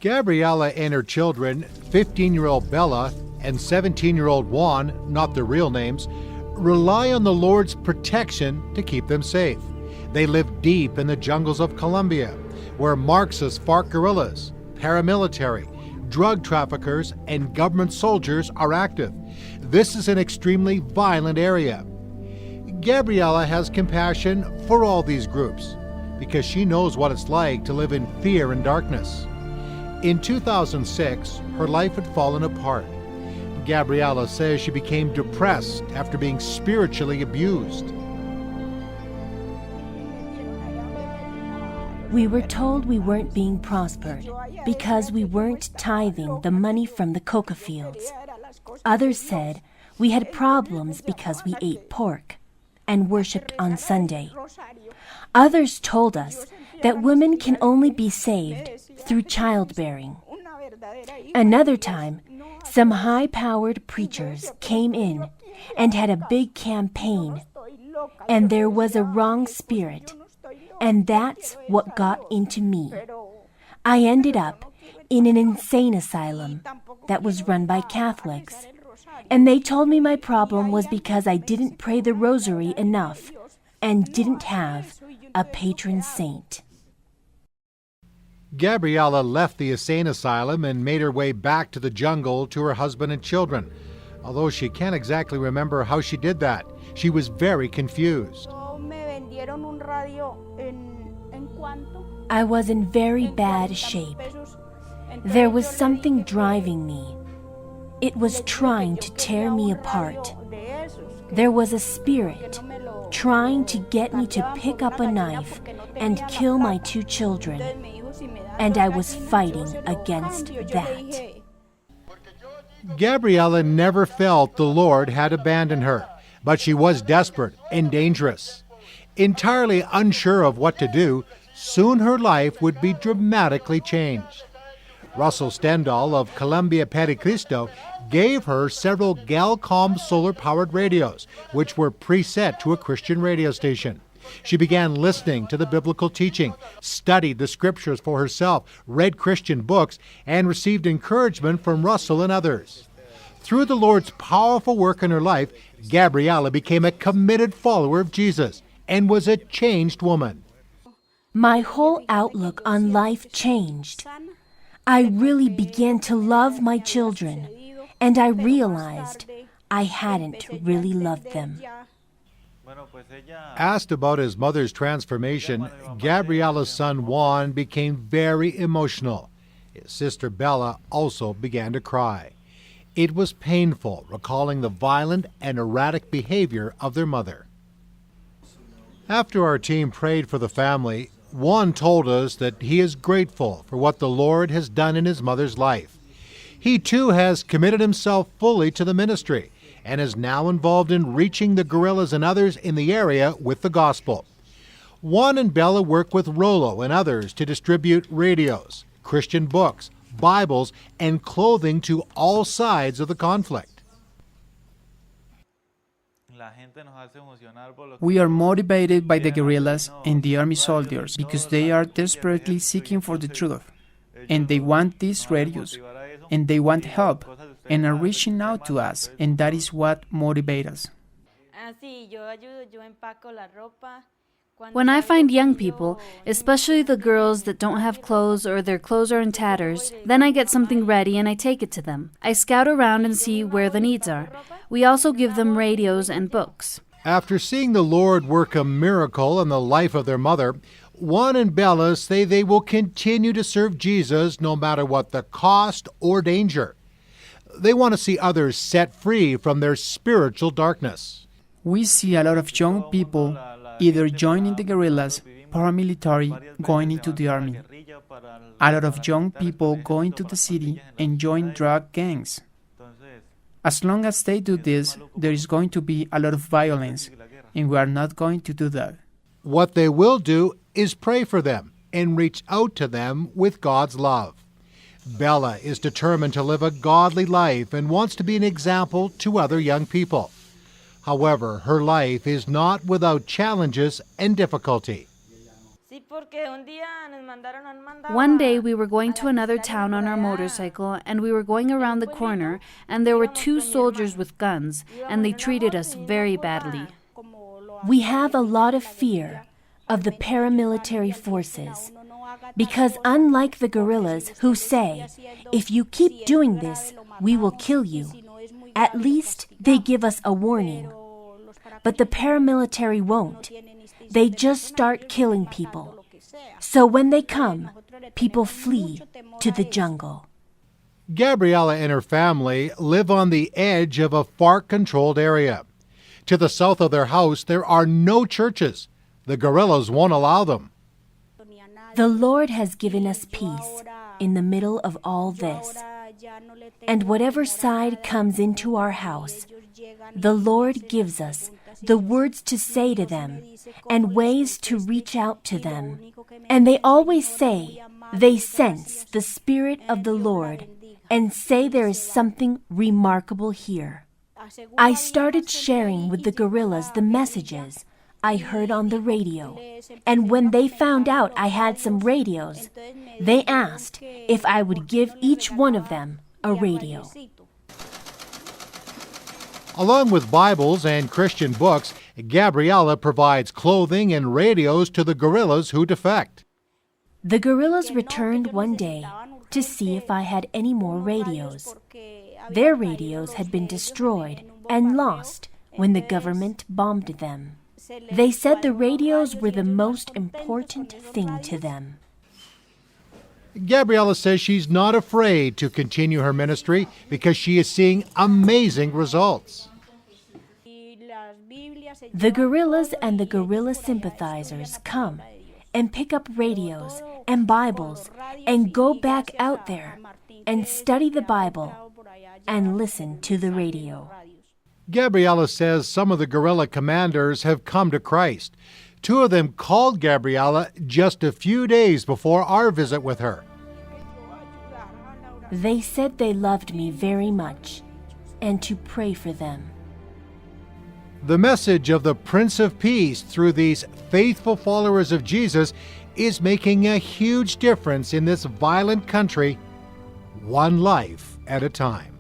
Gabriela and her children, 15-year-old Bella and 17-year-old Juan, not their real names, rely on the Lord's protection to keep them safe. They live deep in the jungles of Colombia, where Marxist FARC guerrillas, paramilitary, drug traffickers, and government soldiers are active. This is an extremely violent area. Gabriela has compassion for all these groups because she knows what it's like to live in fear and darkness. In 2006, her life had fallen apart. Gabriela says she became depressed after being spiritually abused. We were told we weren't being prospered because we weren't tithing the money from the coca fields. Others said we had problems because we ate pork and worshipped on Sunday. Others told us that women can only be saved through childbearing. Another time, some high-powered preachers came in and had a big campaign, and there was a wrong spirit, and that's what got into me. I ended up in an insane asylum that was run by Catholics, and they told me my problem was because I didn't pray the rosary enough and didn't have a patron saint. Gabriela left the insane asylum and made her way back to the jungle to her husband and children. Although she can't exactly remember how she did that, she was very confused. I was in very bad shape. There was something driving me. It was trying to tear me apart. There was a spirit trying to get me to pick up a knife and kill my 2 children. And I was fighting against that. Gabriela never felt the Lord had abandoned her, but she was desperate and dangerous. Entirely unsure of what to do, soon her life would be dramatically changed. Russell Stendhal of Columbia Pericristo gave her several Galcom solar-powered radios, which were preset to a Christian radio station. She began listening to the biblical teaching, studied the scriptures for herself, read Christian books, and received encouragement from Russell and others. Through the Lord's powerful work in her life, Gabriela became a committed follower of Jesus and was a changed woman. My whole outlook on life changed. I really began to love my children, and I realized I hadn't really loved them. Asked about his mother's transformation, Gabriela's son Juan became very emotional. His sister Bella also began to cry. It was painful recalling the violent and erratic behavior of their mother. After our team prayed for the family, Juan told us that he is grateful for what the Lord has done in his mother's life. He too has committed himself fully to the ministry and is now involved in reaching the guerrillas and others in the area with the gospel. Juan and Bella work with Rollo and others to distribute radios, Christian books, Bibles, and clothing to all sides of the conflict. We are motivated by the guerrillas and the army soldiers because they are desperately seeking for the truth, and they want these radios, and they want help, and are reaching out to us, and that is what motivates us. When I find young people, especially the girls that don't have clothes or their clothes are in tatters, then I get something ready and I take it to them. I scout around and see where the needs are. We also give them radios and books. After seeing the Lord work a miracle in the life of their mother, Juan and Bella say they will continue to serve Jesus no matter what the cost or danger. They want to see others set free from their spiritual darkness. We see a lot of young people either joining the guerrillas, paramilitary, going into the army. A lot of young people going to the city and join drug gangs. As long as they do this, there is going to be a lot of violence, and we are not going to do that. What they will do is pray for them and reach out to them with God's love. Bella is determined to live a godly life and wants to be an example to other young people. However, her life is not without challenges and difficulty. One day we were going to another town on our motorcycle, and we were going around the corner, and there were two soldiers with guns, and they treated us very badly. We have a lot of fear of the paramilitary forces, because unlike the guerrillas who say, if you keep doing this, we will kill you, at least they give us a warning. But the paramilitary won't. They just start killing people. So when they come, people flee to the jungle. Gabriela and her family live on the edge of a FARC-controlled area. To the south of their house, there are no churches. The guerrillas won't allow them. The Lord has given us peace in the middle of all this. And whatever side comes into our house, the Lord gives us the words to say to them and ways to reach out to them. And they always say they sense the Spirit of the Lord and say there is something remarkable here. I started sharing with the guerrillas the messages I heard on the radio, and when they found out I had some radios, they asked if I would give each one of them a radio. Along with Bibles and Christian books, Gabriela provides clothing and radios to the guerrillas who defect. The guerrillas returned one day to see if I had any more radios. Their radios had been destroyed and lost when the government bombed them. They said the radios were the most important thing to them. Gabriela says she's not afraid to continue her ministry because she is seeing amazing results. The guerrillas and the guerrilla sympathizers come and pick up radios and Bibles and go back out there and study the Bible and listen to the radio. Gabriela says some of the guerrilla commanders have come to Christ. Two of them called Gabriela just a few days before our visit with her. They said they loved me very much and to pray for them. The message of the Prince of Peace through these faithful followers of Jesus is making a huge difference in this violent country, one life at a time.